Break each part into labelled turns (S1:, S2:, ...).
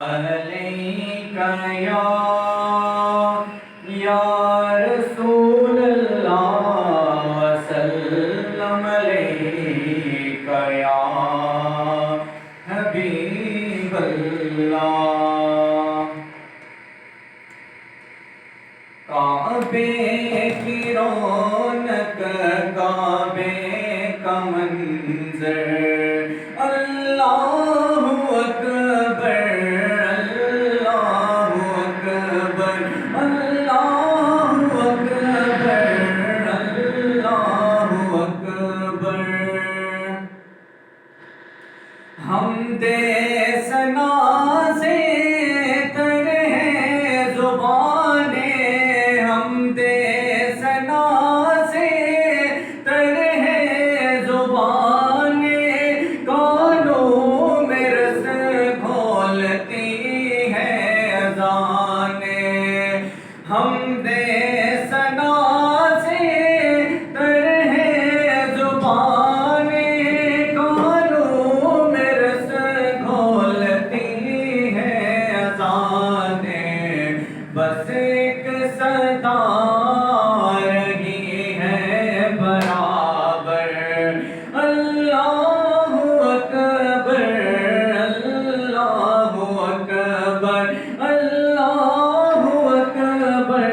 S1: علیک یا رسول اللہ وسلم علیک یا حبیب اللہ۔ کعبے کی رونق کعبے کا منظر، اللہ اکبر اللہ اکبر اللہ اکبر اللہ اکبر۔ حمد ثنا سے تر ہے زبانیں، حمد ثنا سے تر ہے زبانیں، کانوں میں رس کھولتی ہیں اذانیں۔ حمد ثنا سے تر ہے زبانیں، کانوں میں رس کھولتی ہیں اذانیں۔ بس ایک صدا رہی ہے برابر، اللہ اکبر اللہ اکبر اللہ اکبر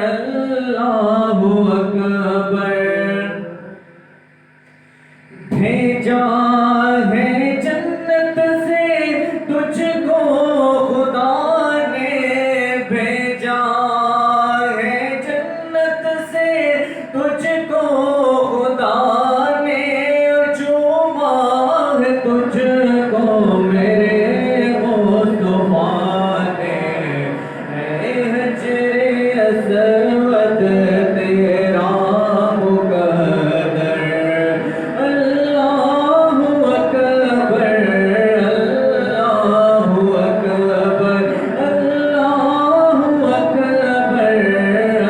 S1: اللہ اکبر۔ بھیجا ہے جنت سے تجھ کو خدا نے، بھیجا ہے جنت سے تجھ کو خدا نے، جو ماہ تجھ کو میرے مصطفیٰ نے۔ اے حجر اسود تیرا مقدر، اللہ اکبر اللہ اکبر اللہ اکبر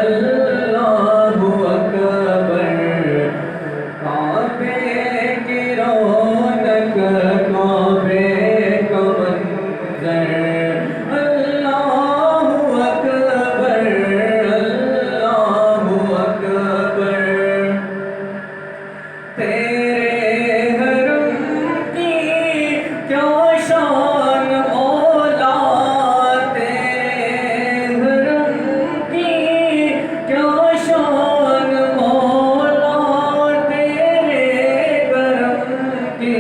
S1: اللہ اکبر۔ کعبے کی رونق کعبے کا منظر، اللہ اکبر اللہ اکبر۔ تیرے حرم کی کیا شان مولا، تیرے حرم کی کیا شان مولا، تیرے کرم کی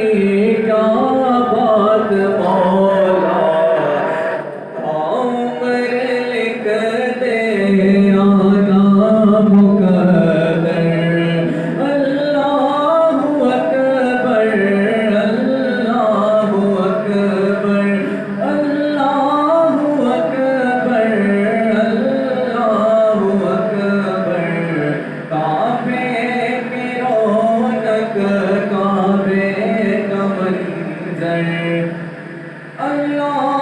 S1: کیا بات مولا۔ عمر لکھ دے آنا مقدر، اللہ اکبر اللہ اکبر اللہ اکبر اللہ اکبر۔ کعبے کی رونق کعبے کا منظر، اللہ